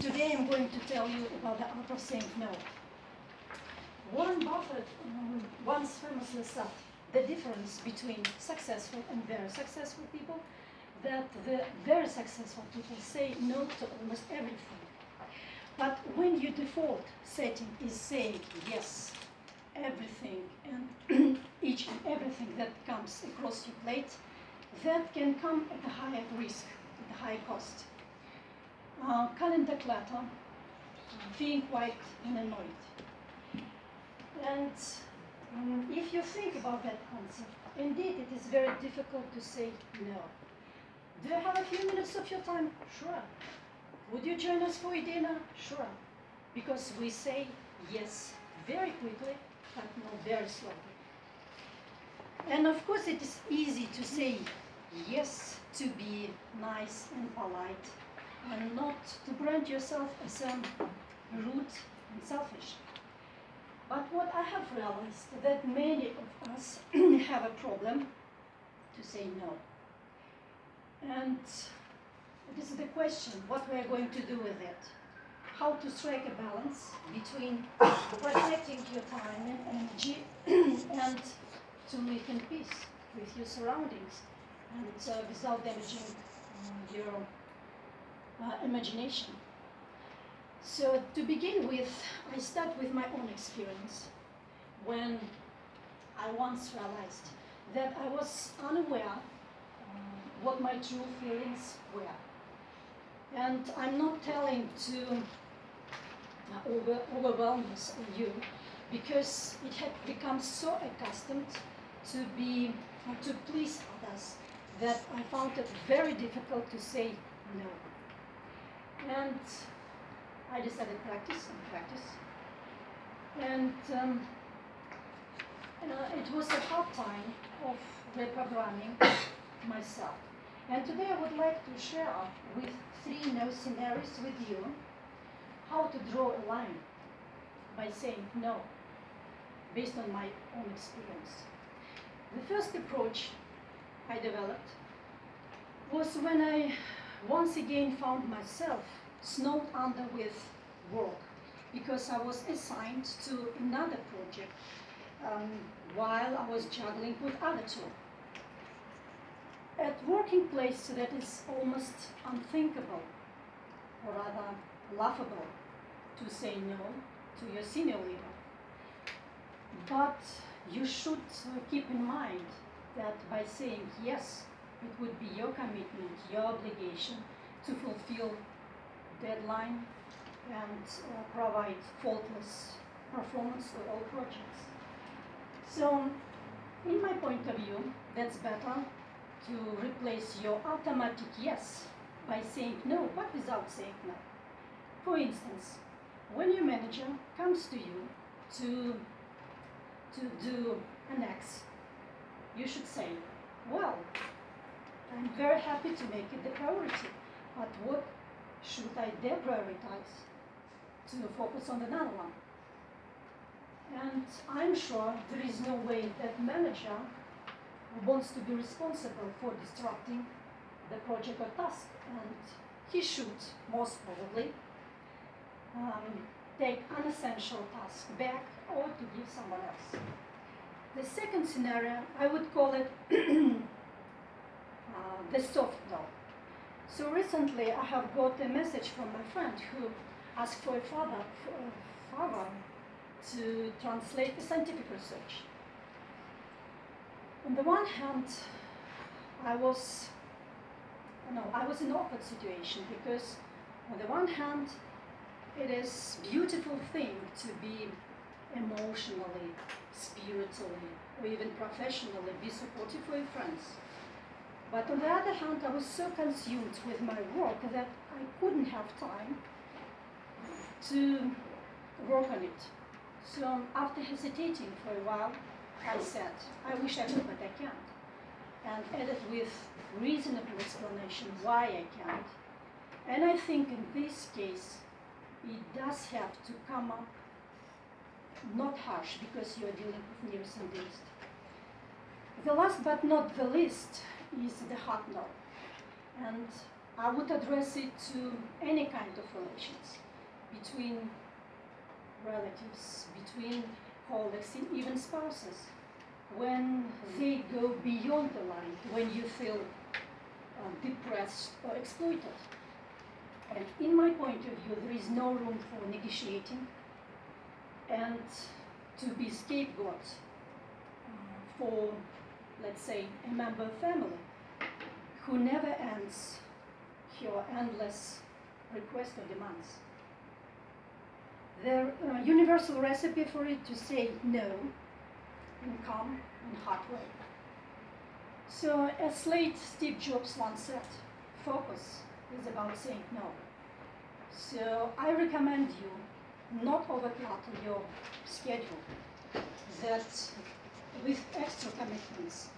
Today I'm going to tell you about the art of saying no. Warren Buffett once famously said the difference between successful and very successful people, that the very successful people say no to almost everything. But when your default setting is saying yes, everything and each and everything that comes across your plate, that can come at a higher risk, at a high cost. Calendar clutter, feeling quite annoyed. And if you think about that concept, indeed it is very difficult to say no. Do you have a few minutes of your time? Sure. Would you join us for a dinner? Sure. Because we say yes very quickly, but no very slowly. And of course it is easy to say yes, to be nice and polite, and not to brand yourself as rude and selfish. But what I have realized that many of us have a problem to say no. And this is the question, what we are going to do with it. How to strike a balance between protecting your time and energy and to live in peace with your surroundings and without damaging your imagination. So to begin with, I start with my own experience when I once realized that I was unaware what my true feelings were. And I'm not telling to overwhelm you, because it had become so accustomed to please others that I found it very difficult to say no. And I decided practice and practice. And it was a hard time of reprogramming myself. And today I would like to share with 3 no scenarios with you how to draw a line by saying no, based on my own experience. The first approach I developed was when I once again found myself snowed under with work, because I was assigned to another project while I was juggling with other 2. At working place, that is almost unthinkable, or rather laughable, to say no to your senior leader. But you should keep in mind that by saying yes, it would be your commitment, your obligation to fulfill deadline and provide faultless performance to all projects. So, in my point of view, that's better to replace your automatic yes by saying no, but without saying no. For instance, when your manager comes to you to do an X, you should say, well, I'm very happy to make it the priority, but what should I deprioritize to focus on another one? And I'm sure there is no way that manager wants to be responsible for disrupting the project or task, and he should most probably take unessential task back or to give someone else. The second scenario, I would call it the soft no. So recently I have got a message from my friend who asked for a favor to translate the scientific research. On the one hand, I was in an awkward situation, because on the one hand, it is a beautiful thing to be emotionally, spiritually, or even professionally be supportive for your friends. But on the other hand, I was so consumed with my work that I couldn't have time to work on it. So after hesitating for a while, I said, I wish I could, but I can't. And added with reasonable explanation why I can't. And I think in this case, it does have to come up not harsh, because you are dealing with nearest and dearest. The last but not the least is the hard no. And I would address it to any kind of relations, between relatives, between colleagues, and even spouses. When they go beyond the line, when you feel depressed or exploited. And in my point of view, there is no room for negotiating and to be scapegoat for, let's say, a member of family who never ends her endless requests or demands. The universal recipe for it to say no in calm and hard way. So as late Steve Jobs once said, focus is about saying no. So I recommend you not overclutter your schedule that with extra commitments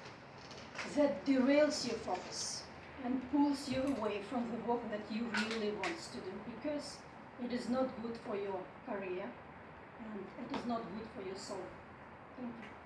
that derails your focus and pulls you away from the work that you really want to do, because it is not good for your career and it is not good for your soul. Thank you.